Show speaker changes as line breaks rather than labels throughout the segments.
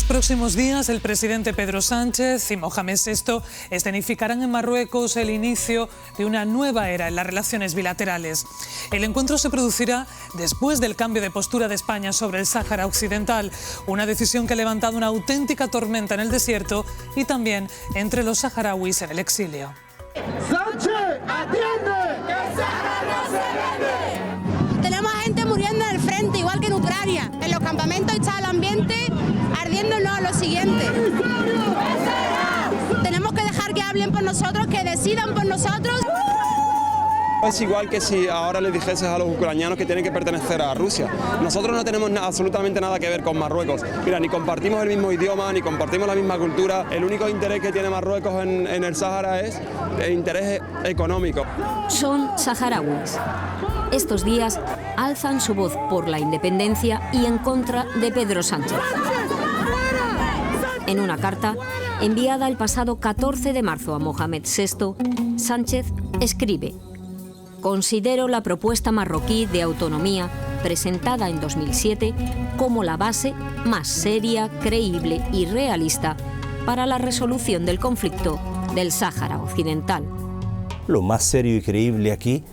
próximos días, el presidente Pedro Sánchez y Mohamed VI escenificarán en Marruecos el inicio de una nueva era en las relaciones bilaterales. El encuentro se producirá después del cambio de postura de España sobre el Sáhara Occidental, una decisión que ha levantado una auténtica tormenta en el desierto y también entre los saharauis en el exilio.
¡Sánchez, atiende! ¡Que el Sáhara no se vende!
Tenemos gente muriendo en el frente, igual que en Ucrania. En los campamentos está el ambiente ardiéndonos lo siguiente. Tenemos que dejar que hablen por nosotros, que decidan por nosotros.
Es igual que si ahora le dijeses a los ucranianos que tienen que pertenecer a Rusia. Nosotros no tenemos absolutamente nada que ver con Marruecos. Mira, ni compartimos el mismo idioma, ni compartimos la misma cultura. El único interés que tiene Marruecos en el Sáhara es el interés económico.
Son saharauis. Estos días alzan su voz por la independencia y en contra de Pedro Sánchez. En una carta enviada el pasado 14 de marzo a Mohamed VI, Sánchez escribe: considero la propuesta marroquí de autonomía presentada en 2007 como la base más seria, creíble y realista para la resolución del conflicto del Sáhara Occidental.
Lo más serio y creíble aquí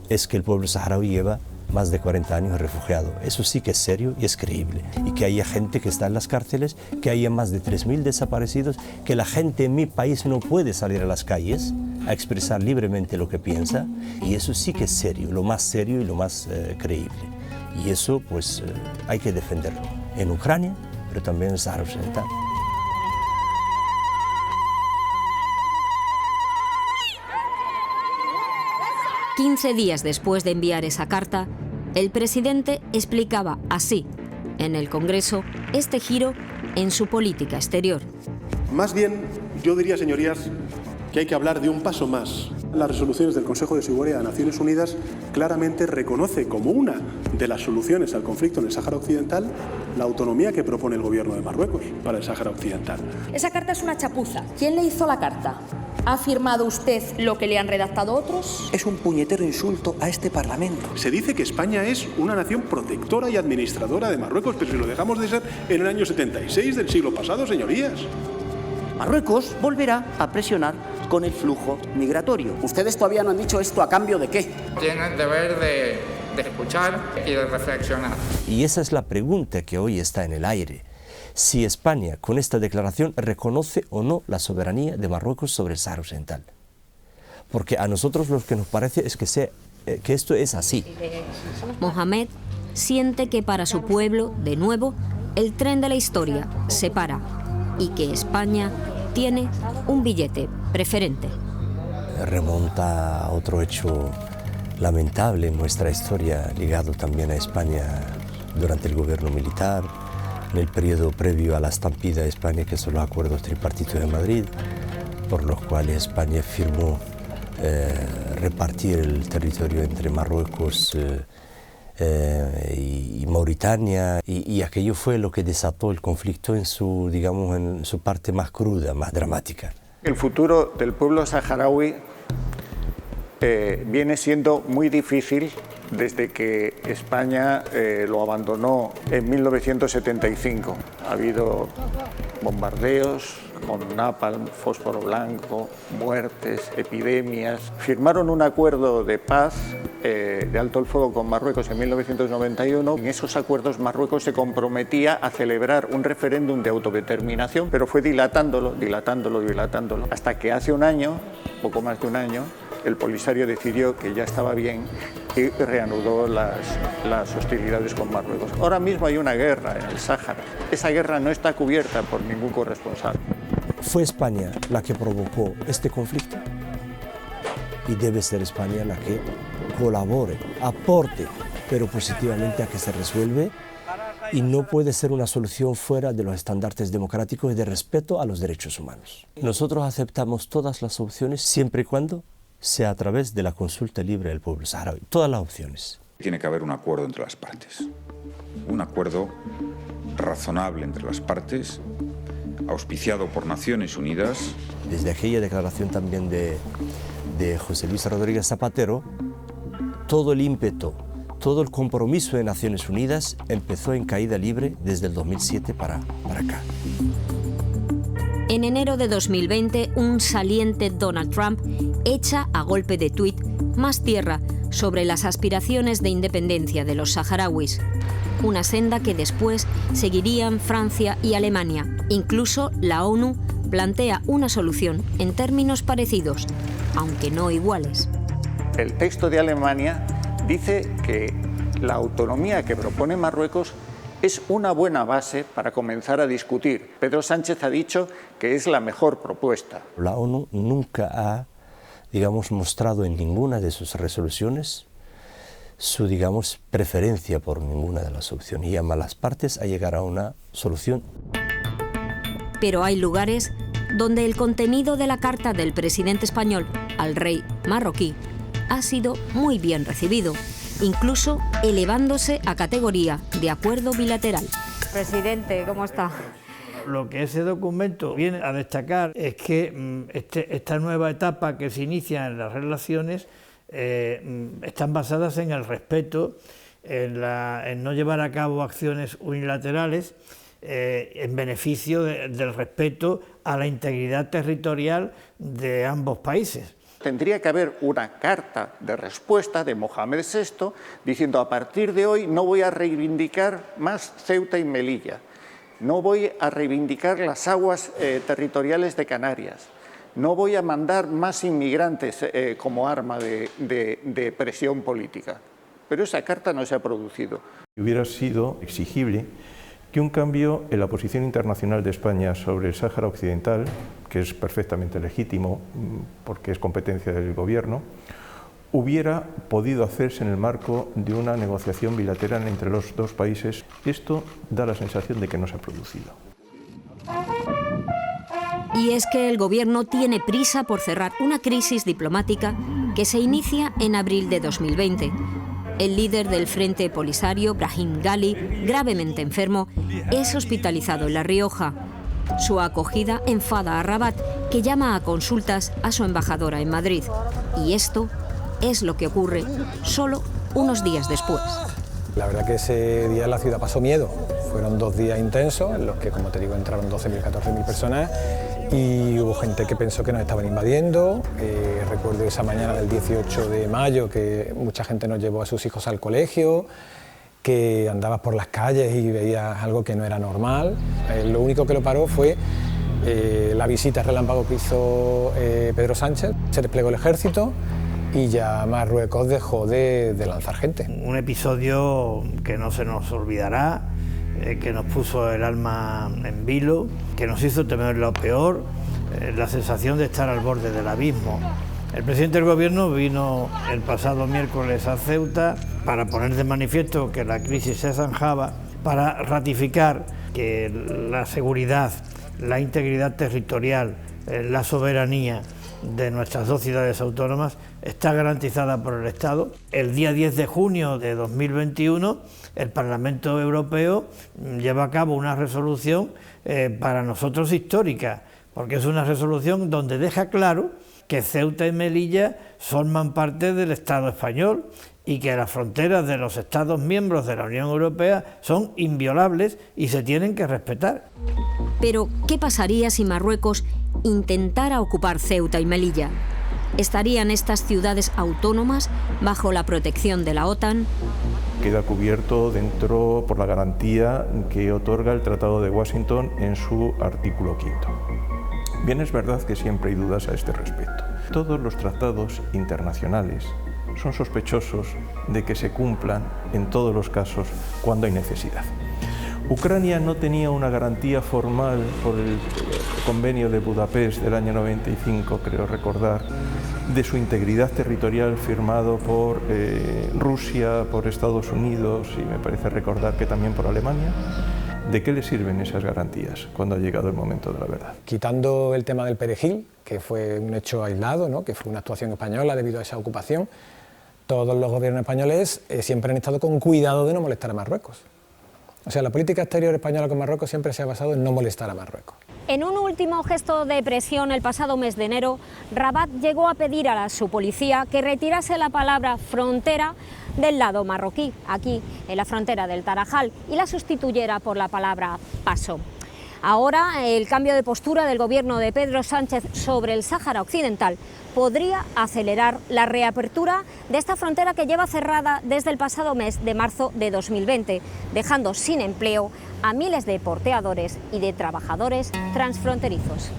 es que el pueblo saharaui lleva más de 40 años refugiado. Eso sí que es serio y es creíble. Y que haya gente que está en las cárceles, que haya más de 3.000 desaparecidos, que la gente en mi país no puede salir a las calles a expresar libremente lo que piensa. Y eso sí que es serio, lo más serio y lo más creíble. Y eso pues hay que defenderlo en Ucrania, pero también en el Sáhara Occidental.
...15 días después de enviar esa carta, el presidente explicaba así, en el Congreso, este giro en su política exterior.
Más bien, yo diría, señorías, que hay que hablar de un paso más. Las resoluciones del Consejo de Seguridad de Naciones Unidas claramente reconoce como una de las soluciones al conflicto en el Sáhara Occidental la autonomía que propone el gobierno de Marruecos para el Sáhara Occidental.
Esa carta es una chapuza. ¿Quién le hizo la carta? ¿Ha firmado usted lo que le han redactado otros?
Es un puñetero insulto a este Parlamento.
Se dice que España es una nación protectora y administradora de Marruecos, pero si lo dejamos de ser en el año 76 del siglo pasado, señorías.
Marruecos volverá a presionar con el flujo migratorio.
Ustedes todavía no han dicho esto a cambio de qué.
Tienen el deber de escuchar y de reflexionar.
Y esa es la pregunta que hoy está en el aire. Si España, con esta declaración, reconoce o no la soberanía de Marruecos sobre el Sáhara Occidental. Porque a nosotros lo que nos parece es que esto es así.
Mohamed siente que para su pueblo, de nuevo, el tren de la historia se para y que España tiene un billete preferente.
Remonta a otro hecho lamentable en nuestra historia, ligado también a España durante el gobierno militar, en el periodo previo a la estampida de España, que son los acuerdos tripartitos de Madrid, por los cuales España firmó repartir el territorio entre Marruecos y Mauritania, y aquello fue lo que desató el conflicto en su, digamos, en su parte más cruda, más dramática.
El futuro del pueblo saharaui viene siendo muy difícil desde que España lo abandonó en 1975. Ha habido bombardeos con napalm, fósforo blanco, muertes, epidemias. Firmaron un acuerdo de paz de alto el fuego con Marruecos en 1991. En esos acuerdos Marruecos se comprometía a celebrar un referéndum de autodeterminación, pero fue dilatándolo, hasta que hace un año, poco más de un año, el Polisario decidió que ya estaba bien y reanudó las hostilidades con Marruecos. Ahora mismo hay una guerra en el Sáhara. Esa guerra no está cubierta por ningún corresponsal.
Fue España la que provocó este conflicto y debe ser España la que colabore, aporte, pero positivamente a que se resuelve, y no puede ser una solución fuera de los estándares democráticos y de respeto a los derechos humanos. Nosotros aceptamos todas las opciones siempre y cuando sea a través de la consulta libre del pueblo saharaui. Todas las opciones.
Tiene que haber un acuerdo entre las partes. Un acuerdo razonable entre las partes, auspiciado por Naciones Unidas.
Desde aquella declaración también de José Luis Rodríguez Zapatero, todo el ímpetu todo el compromiso de Naciones Unidas empezó en caída libre desde el 2007 para acá.
En enero de 2020, un saliente Donald Trump echa a golpe de tuit más tierra sobre las aspiraciones de independencia de los saharauis. Una senda que después seguirían Francia y Alemania. Incluso la ONU plantea una solución en términos parecidos, aunque no iguales.
El texto de Alemania dice que la autonomía que propone Marruecos es una buena base para comenzar a discutir. Pedro Sánchez ha dicho que es la mejor propuesta.
La ONU nunca ha, mostrado en ninguna de sus resoluciones su, preferencia por ninguna de las opciones y llama a las partes a llegar a una solución.
Pero hay lugares donde el contenido de la carta del presidente español al rey marroquí ha sido muy bien recibido, incluso elevándose a categoría de acuerdo bilateral. Presidente, ¿cómo está?
Lo que ese documento viene a destacar es que esta nueva etapa que se inicia en las relaciones están basadas en el respeto, en no llevar a cabo acciones unilaterales en beneficio del respeto a la integridad territorial de ambos países.
Tendría que haber una carta de respuesta de Mohamed VI diciendo: a partir de hoy no voy a reivindicar más Ceuta y Melilla, no voy a reivindicar las aguas territoriales de Canarias, no voy a mandar más inmigrantes como arma de presión política. Pero esa carta no se ha producido.
Hubiera sido exigible que un cambio en la posición internacional de España sobre el Sáhara Occidental, que es perfectamente legítimo porque es competencia del gobierno, hubiera podido hacerse en el marco de una negociación bilateral entre los dos países. Esto da la sensación de que no se ha producido.
Y es que el gobierno tiene prisa por cerrar una crisis diplomática que se inicia en abril de 2020. El líder del Frente Polisario, Brahim Ghali, gravemente enfermo, es hospitalizado en La Rioja. Su acogida enfada a Rabat, que llama a consultas a su embajadora en Madrid. Y esto es lo que ocurre solo unos días después.
La verdad que ese día la ciudad pasó miedo. Fueron 2 días intensos en los que, como te digo, entraron 12.000, 14.000 personas y hubo gente que pensó que nos estaban invadiendo. Recuerdo esa mañana del 18 de mayo que mucha gente nos llevó a sus hijos al colegio, que andabas por las calles y veías algo que no era normal. Lo único que lo paró fue la visita relámpago que hizo Pedro Sánchez. Se desplegó el ejército y ya Marruecos dejó de lanzar gente.
Un episodio que no se nos olvidará, que nos puso el alma en vilo, que nos hizo temer lo peor, la sensación de estar al borde del abismo. El presidente del gobierno vino el pasado miércoles a Ceuta para poner de manifiesto que la crisis se zanjaba, para ratificar que la seguridad, la integridad territorial, la soberanía de nuestras 2 ciudades autónomas está garantizada por el Estado. El día 10 de junio de 2021 el Parlamento Europeo lleva a cabo una resolución para nosotros histórica, porque es una resolución donde deja claro que Ceuta y Melilla forman parte del Estado español y que las fronteras de los Estados miembros de la Unión Europea son inviolables y se tienen que respetar.
Pero, ¿qué pasaría si Marruecos intentara ocupar Ceuta y Melilla? ¿Estarían estas ciudades autónomas bajo la protección de la OTAN?
Queda cubierto dentro por la garantía que otorga el Tratado de Washington en su artículo 5. Bien, es verdad que siempre hay dudas a este respecto. Todos los tratados internacionales son sospechosos de que se cumplan en todos los casos cuando hay necesidad. Ucrania no tenía una garantía formal por el convenio de Budapest del año 95, creo recordar, de su integridad territorial firmado por Rusia, por Estados Unidos y me parece recordar que también por Alemania. ¿De qué le sirven esas garantías cuando ha llegado el momento de la verdad?
Quitando el tema del perejil, que fue un hecho aislado, ¿no?, que fue una actuación española debido a esa ocupación, todos los gobiernos españoles siempre han estado con cuidado de no molestar a Marruecos. O sea, la política exterior española con Marruecos siempre se ha basado en no molestar a Marruecos.
En un último gesto de presión el pasado mes de enero, Rabat llegó a pedir a su policía que retirase la palabra frontera del lado marroquí, aquí en la frontera del Tarajal, y la sustituyera por la palabra paso. Ahora, el cambio de postura del gobierno de Pedro Sánchez sobre el Sáhara Occidental podría acelerar la reapertura de esta frontera que lleva cerrada desde el pasado mes de marzo de 2020, dejando sin empleo a miles de porteadores y de trabajadores transfronterizos.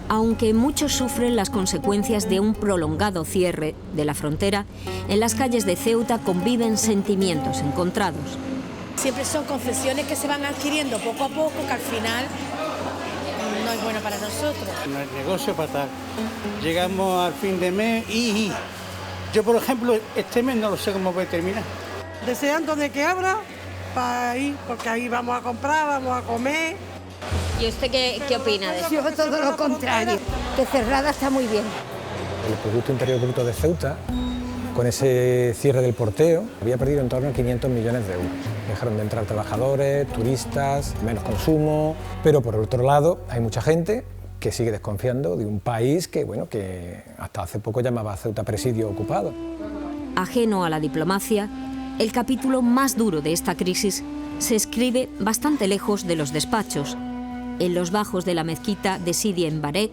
Aunque muchos sufren las consecuencias de un prolongado cierre de la frontera, en las calles de Ceuta conviven sentimientos encontrados.
Siempre son concesiones que se van adquiriendo poco a poco, que al final no es bueno para nosotros.
El negocio fatal. Llegamos al fin de mes y yo, por ejemplo, este mes no lo sé cómo voy a terminar.
Deseando de que abra para ir, porque ahí vamos a comprar, vamos a comer.
¿Y usted qué opina de eso?
Yo todo lo contrario, que cerrada está muy bien.
El Producto Interior Bruto de Ceuta, con ese cierre del porteo, había perdido en torno a 500 millones de euros. Dejaron de entrar trabajadores, turistas, menos consumo, pero por otro lado hay mucha gente que sigue desconfiando de un país que, bueno, que hasta hace poco llamaba a Ceuta presidio ocupado.
Ajeno a la diplomacia, el capítulo más duro de esta crisis se escribe bastante lejos de los despachos. En los bajos de la mezquita de Sidi en Barek,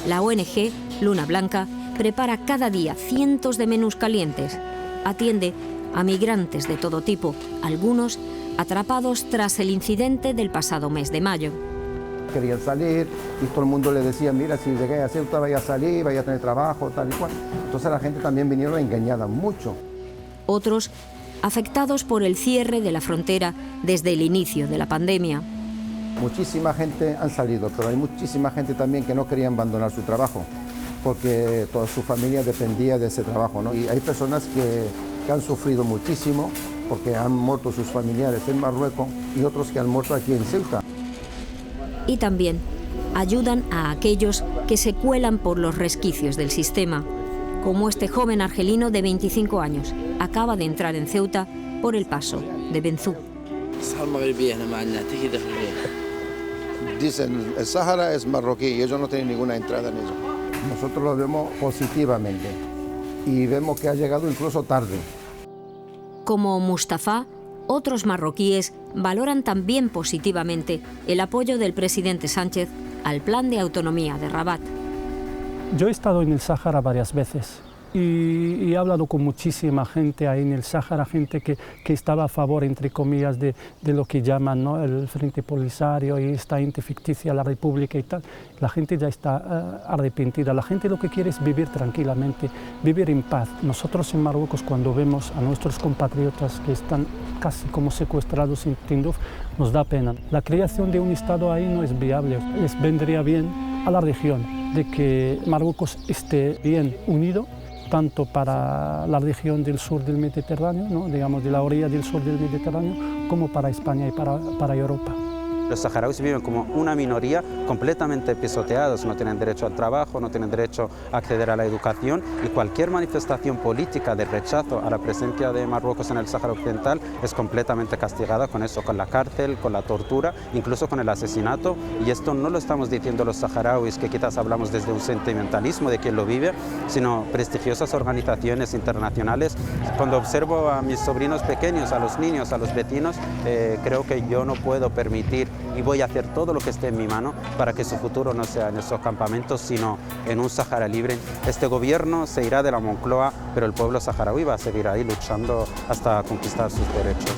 la ONG Luna Blanca prepara cada día cientos de menús calientes. Atiende a migrantes de todo tipo, algunos atrapados tras el incidente del pasado mes de mayo.
Querían salir y todo el mundo le decía, mira, si llegué a Ceuta vaya a salir, vaya a tener trabajo, tal y cual. Entonces la gente también vinieron engañada mucho.
Otros afectados por el cierre de la frontera desde el inicio de la pandemia.
Muchísima gente han salido, pero hay muchísima gente también que no quería abandonar su trabajo, porque toda su familia dependía de ese trabajo, ¿no? Y hay personas que han sufrido muchísimo porque han muerto sus familiares en Marruecos y otros que han muerto aquí en Ceuta.
Y también ayudan a aquellos que se cuelan por los resquicios del sistema, como este joven argelino de 25 años. Acaba de entrar en Ceuta por el paso de Benzú.
Dicen, el Sáhara es marroquí y ellos no tienen ninguna entrada en ello. Nosotros lo vemos positivamente y vemos que ha llegado incluso tarde.
Como Mustafa, otros marroquíes valoran también positivamente el apoyo del presidente Sánchez al plan de autonomía de Rabat.
Yo he estado en el Sáhara varias veces y he hablado con muchísima gente ahí en el Sáhara, gente que estaba a favor, entre comillas, de lo que llaman, ¿no?, el Frente Polisario y esta ente ficticia, la República y tal. La gente ya está arrepentida, la gente lo que quiere es vivir tranquilamente, vivir en paz. Nosotros en Marruecos, cuando vemos a nuestros compatriotas que están casi como secuestrados en Tinduf, nos da pena. La creación de un Estado ahí no es viable. Les vendría bien a la región de que Marruecos esté bien unido, tanto para la región del sur del Mediterráneo, ¿no?, digamos de la orilla del sur del Mediterráneo, como para España y para Europa.
Los saharauis viven como una minoría completamente pisoteados, no tienen derecho al trabajo, no tienen derecho a acceder a la educación y cualquier manifestación política de rechazo a la presencia de Marruecos en el Sáhara Occidental es completamente castigada con eso, con la cárcel, con la tortura, incluso con el asesinato. Y esto no lo estamos diciendo los saharauis, que quizás hablamos desde un sentimentalismo de quien lo vive, sino prestigiosas organizaciones internacionales. Cuando observo a mis sobrinos pequeños, a los niños, a los vecinos, creo que yo no puedo permitir y voy a hacer todo lo que esté en mi mano para que su futuro no sea en esos campamentos, sino en un Sáhara libre. Este gobierno se irá de la Moncloa, pero el pueblo saharaui va a seguir ahí luchando hasta conquistar sus derechos.